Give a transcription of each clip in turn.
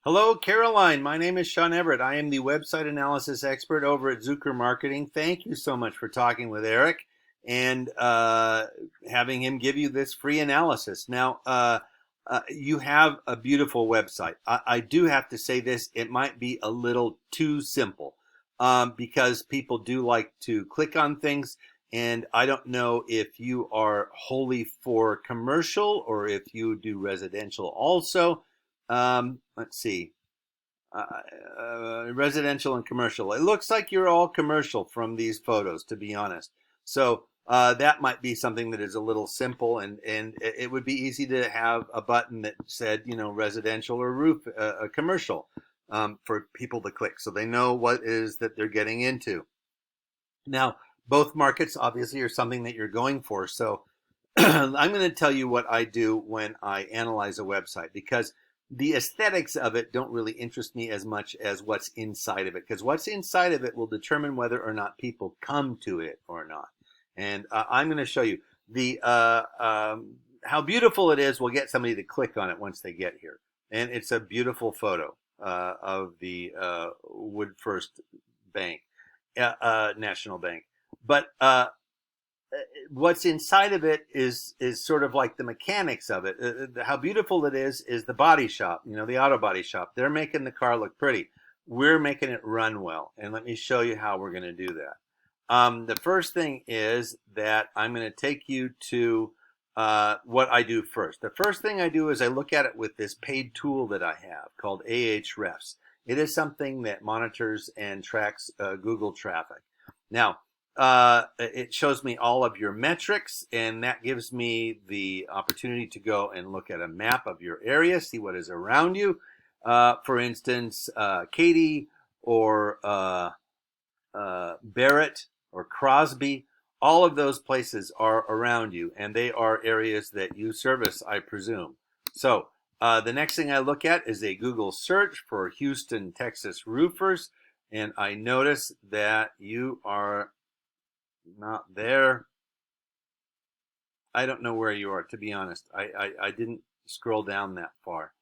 Hello, Caroline. My name is Sean Everett. I am the website analysis expert over at Zucker Marketing. Thank you so much for talking with Eric and having him give you this free analysis. Now, you have a beautiful website. I do have to say this, it might be a little too simple because people do like to click on things. And I don't know if you are wholly for commercial or if you do residential also. Let's see. Residential and commercial. It looks like you're all commercial from these photos, to be honest. So that might be something that is a little simple, and it would be easy to have a button that said, residential or commercial for people to click, so they know what it is that they're getting into. Now, both markets obviously are something that you're going for. So I'm going to tell you what I do when I analyze a website because the aesthetics of it don't really interest me as much as what's inside of it, because what's inside of it will determine whether or not people come to it or not. And I'm going to show you the how beautiful it is. Will get somebody to click on it once they get here, and it's a beautiful photo of the Woodfirst Bank, National Bank. But what's inside of it is sort of like the mechanics of it. How beautiful it is the body shop, the auto body shop. They're making the car look pretty. We're making it run well. And let me show you how we're going to do that. The first thing is that I'm going to take you to what I do first. The first thing I do is I look at it with this paid tool that I have called Ahrefs. It is something that monitors and tracks Google traffic. Now, it shows me all of your metrics, and that gives me the opportunity to go and look at a map of your area, see what is around you. For instance, Katy or Barrett or Crosby, all of those places are around you, and they are areas that you service, I presume. So the next thing I look at is a Google search for Houston, Texas roofers, and I notice that you are not there. I don't know where you are, to be honest. I didn't scroll down that far.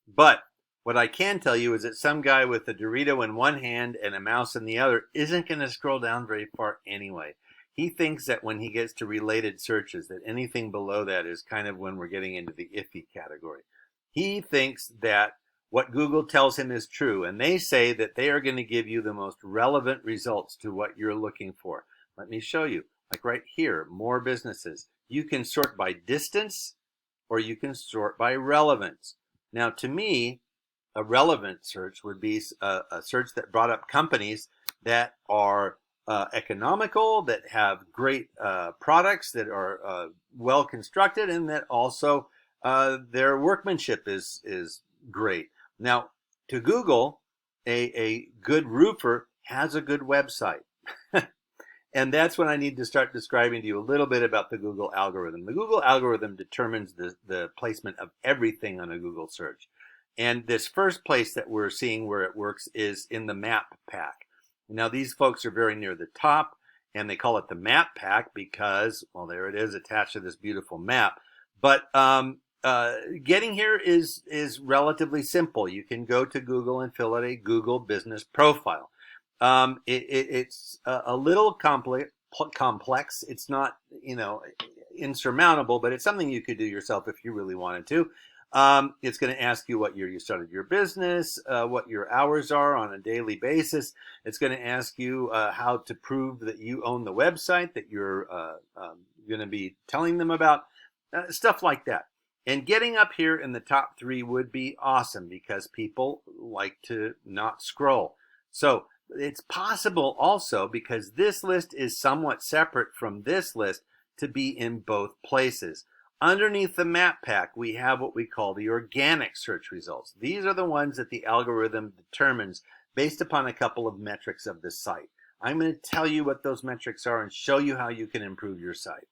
But what I can tell you is that some guy with a Dorito in one hand and a mouse in the other isn't going to scroll down very far anyway. He thinks that when he gets to related searches, that anything below that is kind of when we're getting into the iffy category. He thinks that what Google tells him is true, and they say that they are going to give you the most relevant results to what you're looking for. Let me show you. Like right here, more businesses. You can sort by distance or you can sort by relevance. Now, to me, a relevant search would be a search that brought up companies that are economical, that have great products, that are well constructed, and that also their workmanship is great. Now, to Google, a good roofer has a good website. And that's when I need to start describing to you a little bit about the Google algorithm. The Google algorithm determines the placement of everything on a Google search. And this first place that we're seeing where it works is in the map pack. Now, these folks are very near the top, and they call it the map pack because, well, there it is attached to this beautiful map. But getting here is relatively simple. You can go to Google and fill out a Google business profile. It's a little complex. It's not, insurmountable, but it's something you could do yourself if you really wanted to. It's going to ask you what year you started your business, what your hours are on a daily basis. It's going to ask you how to prove that you own the website that you're going to be telling them about, stuff like that. And getting up here in the top 3 would be awesome because people like to not scroll. So it's possible also, because this list is somewhat separate from this list, to be in both places. Underneath the map pack, we have what we call the organic search results. These are the ones that the algorithm determines based upon a couple of metrics of the site. I'm going to tell you what those metrics are and show you how you can improve your site.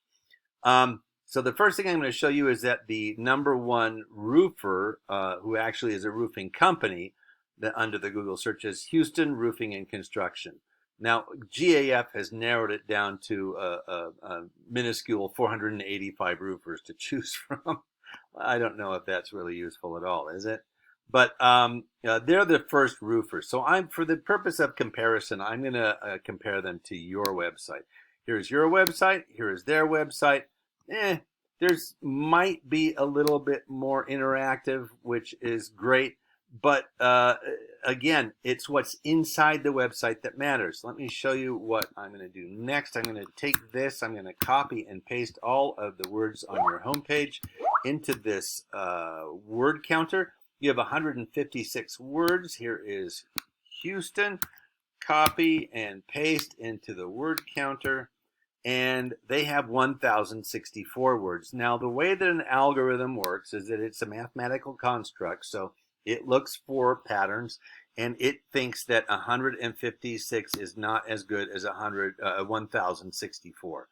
So the first thing I'm going to show you is that the number 1 roofer, who actually is a roofing company, that under the Google search is Houston Roofing and Construction. Now, GAF has narrowed it down to a minuscule 485 roofers to choose from. I don't know if that's really useful at all, is it? But they're the first roofers. So for the purpose of comparison, I'm going to compare them to your website. Here's your website. Here is their website. There's might be a little bit more interactive, which is great. But again, it's what's inside the website that matters. Let me show you what I'm going to do next. I'm going to take this. I'm going to copy and paste all of the words on your homepage into this word counter. You have 156 words. Here is Houston. Copy and paste into the word counter. And they have 1,064 words. Now, the way that an algorithm works is that it's a mathematical construct. So it looks for patterns, and it thinks that 156 is not as good as 1,064.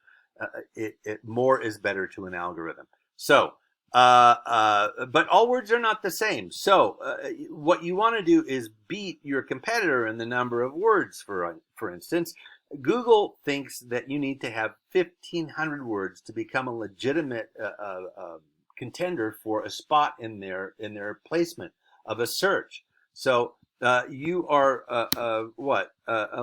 More is better to an algorithm. So, but all words are not the same. So what you want to do is beat your competitor in the number of words. For instance, Google thinks that you need to have 1,500 words to become a legitimate contender for a spot in their placement of a search. So you are a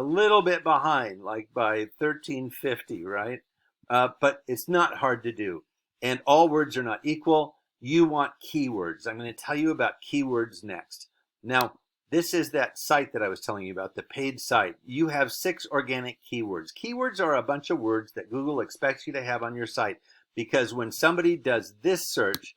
little bit behind, like by 1,350, right? But it's not hard to do. And all words are not equal. You want keywords. I'm going to tell you about keywords next. Now, this is that site that I was telling you about, the paid site. You have 6 organic keywords. Keywords are a bunch of words that Google expects you to have on your site, because when somebody does this search,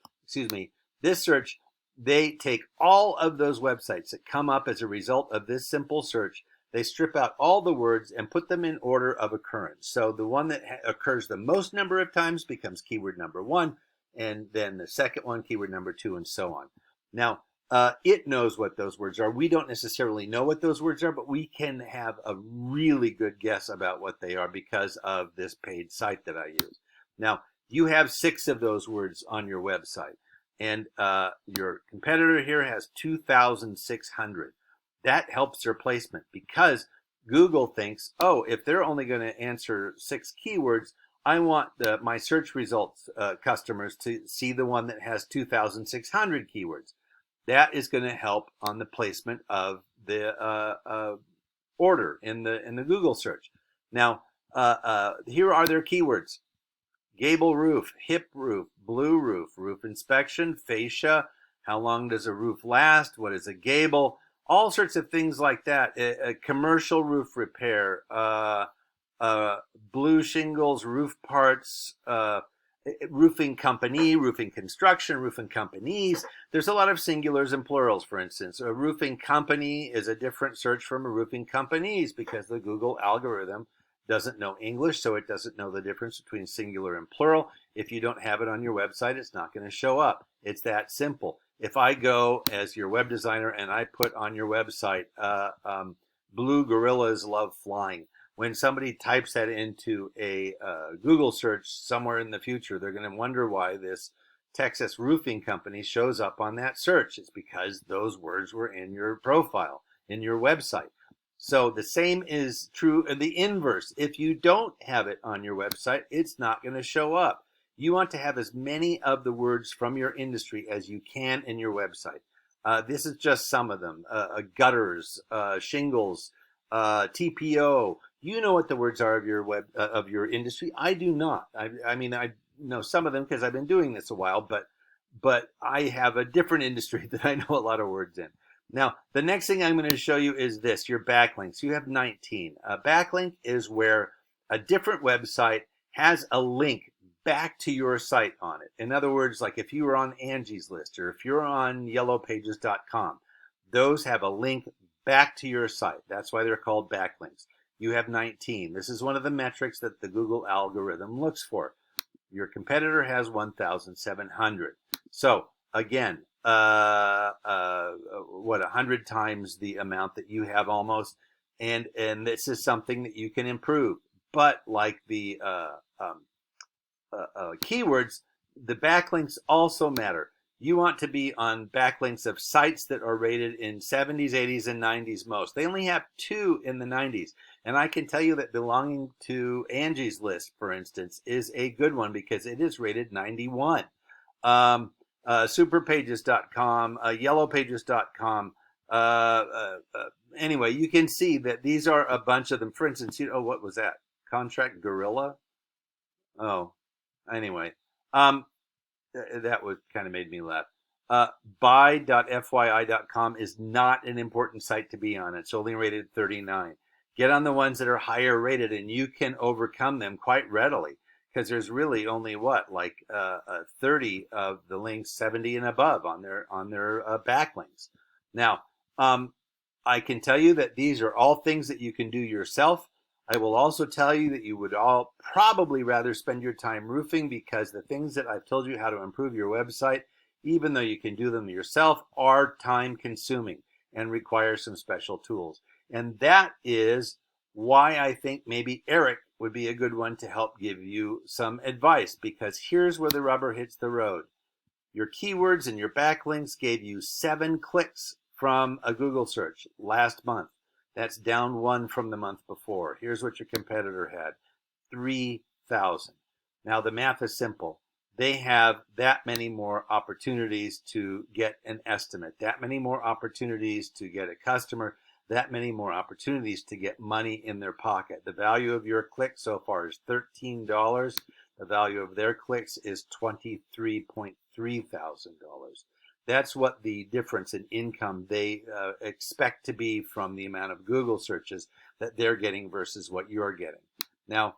they take all of those websites that come up as a result of this simple search. They strip out all the words and put them in order of occurrence. So the one that occurs the most number of times becomes keyword number 1, and then the second one, keyword number 2, and so on. Now, it knows what those words are. We don't necessarily know what those words are, but we can have a really good guess about what they are because of this paid site that I use. Now, you have 6 of those words on your website, and your competitor here has 2,600. That helps their placement because Google thinks, oh, if they're only going to answer 6 keywords, I want my search results customers to see the one that has 2,600 keywords. That is going to help on the placement of the order in the Google search. Now, here are their keywords: gable roof, hip roof, blue roof, roof inspection, fascia, how long does a roof last, what is a gable, all sorts of things like that. Commercial roof repair, blue shingles, roof parts, roofing company, roofing construction, roofing companies. There's a lot of singulars and plurals, for instance. A roofing company is a different search from a roofing companies because the Google algorithm doesn't know English, so it doesn't know the difference between singular and plural. If you don't have it on your website, it's not going to show up. It's that simple. If I go as your web designer and I put on your website, blue gorillas love flying, when somebody types that into a Google search somewhere in the future, they're going to wonder why this Texas roofing company shows up on that search. It's because those words were in your profile, in your website. So the same is true of the inverse. If you don't have it on your website, it's not going to show up. You want to have as many of the words from your industry as you can in your website. This is just some of them. Gutters, shingles, TPO. You know what the words are of your industry. I do not. I mean, I know some of them because I've been doing this a while, but I have a different industry that I know a lot of words in. Now, the next thing I'm going to show you is this, your backlinks. You have 19. A backlink is where a different website has a link back to your site on it. In other words, like if you were on Angie's List or if you're on yellowpages.com, those have a link back to your site. That's why they're called backlinks. You have 19. This is one of the metrics that the Google algorithm looks for. Your competitor has 1,700. So again, 100 times the amount that you have almost, and this is something that you can improve. But like the keywords, the backlinks also matter. You want to be on backlinks of sites that are rated in 70s, 80s, and 90s most. They only have 2 in the 90s. And I can tell you that belonging to Angie's List, for instance, is a good one because it is rated 91. superpages.com, yellowpages.com. Anyway, you can see that these are a bunch of them. For instance, what was that? Contract Gorilla? Oh, anyway, that would kind of made me laugh. Buy.fyi.com is not an important site to be on. It's only rated 39. Get on the ones that are higher rated, and you can overcome them quite readily because there's really only 30 of the links, 70 and above on their backlinks. Now, I can tell you that these are all things that you can do yourself. I will also tell you that you would all probably rather spend your time roofing because the things that I've told you how to improve your website, even though you can do them yourself, are time consuming and require some special tools. And that is why I think maybe Eric would be a good one to help give you some advice, because here's where the rubber hits the road. Your keywords and your backlinks gave you 7 clicks from a Google search last month. That's down 1 from the month before. Here's what your competitor had, 3,000. Now the math is simple. They have that many more opportunities to get an estimate, that many more opportunities to get a customer, that many more opportunities to get money in their pocket. The value of your click so far is $13. The value of their clicks is $23.3 thousand. That's what the difference in income they expect to be from the amount of Google searches that they're getting versus what you're getting. Now,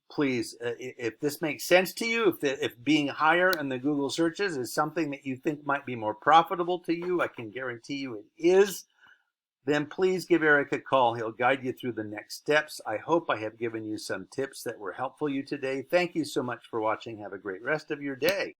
please, if this makes sense to you, if being higher in the Google searches is something that you think might be more profitable to you, I can guarantee you it is, then please give Eric a call. He'll guide you through the next steps. I hope I have given you some tips that were helpful to you today. Thank you so much for watching. Have a great rest of your day.